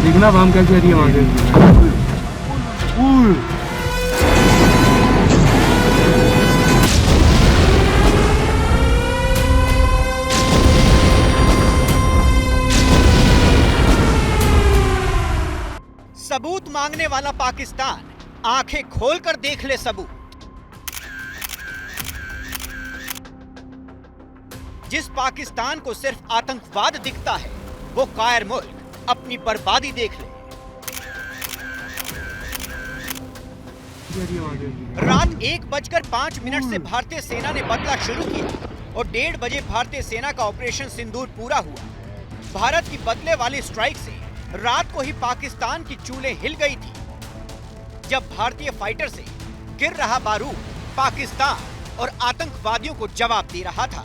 देखना बम कैसे आ रही है वहाँ से। सबूत मांगने वाला पाकिस्तान आंखें खोलकर देख ले सबूत। जिस पाकिस्तान को सिर्फ आतंकवाद दिखता है वो कायर मुल्क अपनी बर्बादी देख ले। रात 1:05 से भारतीय सेना ने बदला शुरू किया और 1:30 बजे भारतीय सेना का ऑपरेशन सिंदूर पूरा हुआ। भारत की बदले वाली स्ट्राइक से रात को ही पाकिस्तान की चूलें हिल गई थी। जब भारतीय फाइटर से गिर रहा बारूद पाकिस्तान और आतंकवादियों को जवाब दे रहा था।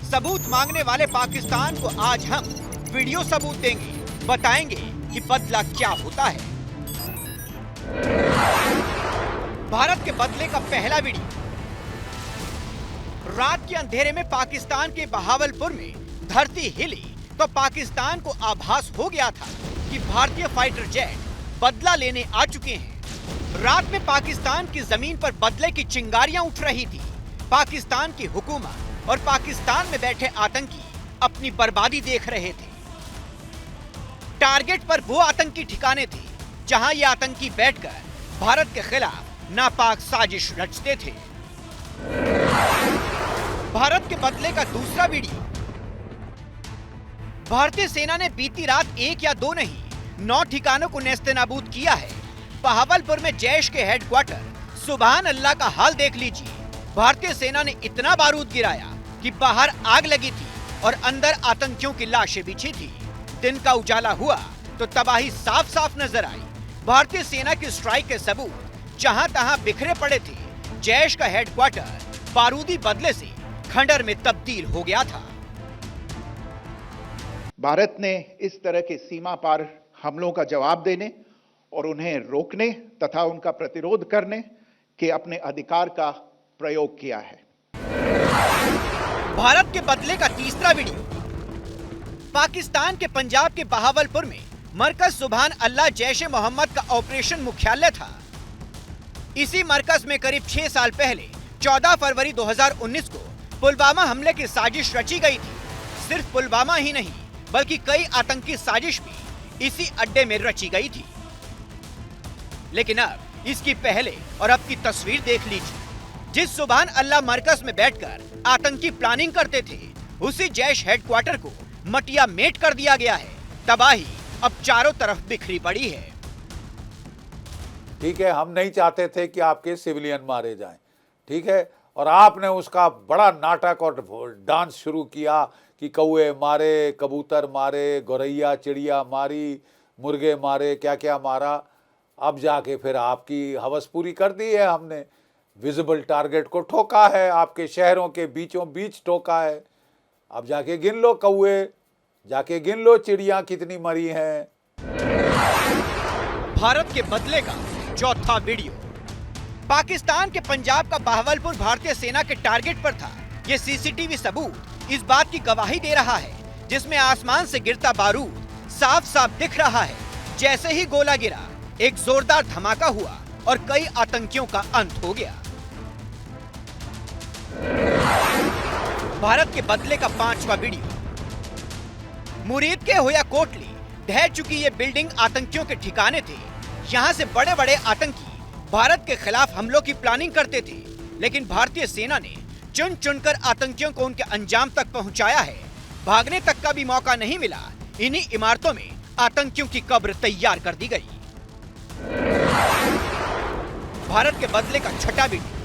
सबूत मांगने वाले पाकिस्तान को आज हम वीडियो सबूत देंगे, बताएंगे कि बदला क्या होता है। भारत के बदले का पहला वीडियो। रात के अंधेरे में पाकिस्तान के बहावलपुर में धरती हिली तो पाकिस्तान को आभास हो गया था कि भारतीय फाइटर जेट बदला लेने आ चुके हैं। रात में पाकिस्तान की जमीन पर बदले की चिंगारियां उठ रही थी। पाकिस्तान की हुकूमत और पाकिस्तान में बैठे आतंकी अपनी बर्बादी देख रहे थे। टारगेट पर वो आतंकी ठिकाने थे जहां ये आतंकी बैठकर भारत के खिलाफ नापाक साजिश रचते थे। भारत के बदले का दूसरा वीडियो। भारतीय सेना ने बीती रात 1 या 2 नहीं 9 ठिकानों को नेस्तनाबूद किया है। बहावलपुर में जैश के हेडक्वार्टर सुभान अल्लाह का हाल देख लीजिए। भारतीय सेना ने इतना बारूद गिराया कि बाहर आग लगी थी और अंदर आतंकियों की लाशें बिछी थी। दिन का उजाला हुआ तो तबाही साफ साफ नजर आई। भारतीय सेना की स्ट्राइक के सबूत जहां तहां बिखरे पड़े थे। जैश का हेडक्वार्टर बारूदी बदले से खंडर में तब्दील हो गया था। भारत ने इस तरह के सीमा पार हमलों का जवाब देने और उन्हें रोकने तथा उनका प्रतिरोध करने के अपने अधिकार का प्रयोग किया है। भारत के बदले का तीसरा वीडियो। पाकिस्तान के पंजाब के बहावलपुर में मरकज सुभान अल्लाह जैश ए मोहम्मद का ऑपरेशन मुख्यालय था। इसी मरकज में करीब 6 साल पहले 14 फरवरी 2019 को पुलवामा हमले की साजिश रची गई थी। सिर्फ पुलवामा ही नहीं बल्कि कई आतंकी साजिश भी इसी अड्डे में रची गई थी। लेकिन अब इसकी पहले और अब की तस्वीर देख लीजिए। जिस सुभान अल्लाह मरकज में बैठकर आतंकी प्लानिंग करते थे उसी जैश हेडक्वार्टर को मटिया मेट कर दिया गया है। तबाही अब चारों तरफ बिखरी पड़ी है। ठीक है, हम नहीं चाहते थे कि आपके सिविलियन मारे जाएं, ठीक है, और आपने उसका बड़ा नाटक और डांस शुरू किया कि कौए मारे, कबूतर मारे, गौरैया चिड़िया मारी, मुर्गे मारे, क्या क्या मारा। अब जाके फिर आपकी हवस पूरी कर दी है हमने। विजिबल टारगेट को ठोका है, आपके शहरों के बीचों बीच ठोका है। अब जाके गिन लो कौए, जाके गिन लो चिड़िया कितनी मरी हैं। भारत के बदले का चौथा वीडियो। पाकिस्तान के पंजाब का बहावलपुर भारतीय सेना के टारगेट पर था। ये सीसीटीवी सबूत इस बात की गवाही दे रहा है, जिसमें आसमान से गिरता बारूद साफ साफ दिख रहा है। जैसे ही गोला गिरा एक जोरदार धमाका हुआ और कई आतंकियों का अंत हो गया। भारत के बदले का पांचवा वीडियो। मुरीद के हो या कोटली, ढह चुकी ये बिल्डिंग आतंकियों के ठिकाने थे। यहाँ से बड़े बड़े आतंकी भारत के खिलाफ हमलों की प्लानिंग करते थे, लेकिन भारतीय सेना ने चुन चुनकर आतंकियों को उनके अंजाम तक पहुंचाया है। भागने तक का भी मौका नहीं मिला। इन्हीं इमारतों में आतंकियों की कब्र तैयार कर दी गई। भारत के बदले का छठा वीडियो।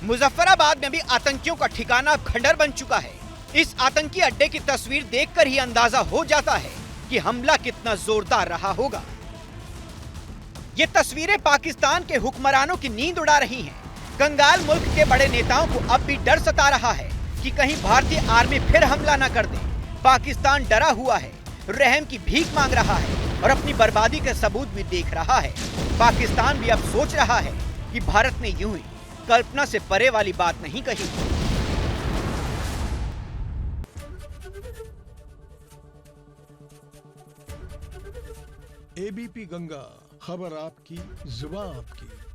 मुजफ्फराबाद में भी आतंकियों का ठिकाना अब खंडर बन चुका है। इस आतंकी अड्डे की तस्वीर देखकर ही अंदाजा हो जाता है कि हमला कितना जोरदार रहा होगा। ये तस्वीरें पाकिस्तान के हुक्मरानों की नींद उड़ा रही हैं। कंगाल मुल्क के बड़े नेताओं को अब भी डर सता रहा है कि कहीं भारतीय आर्मी फिर हमला न कर दे। पाकिस्तान डरा हुआ है, रहम की भीख मांग रहा है और अपनी बर्बादी के सबूत भी देख रहा है। पाकिस्तान भी अब सोच रहा है कि भारत ने यूं ही कल्पना से परे वाली बात नहीं कही। एबीपी गंगा, खबर आपकी, जुबान आपकी।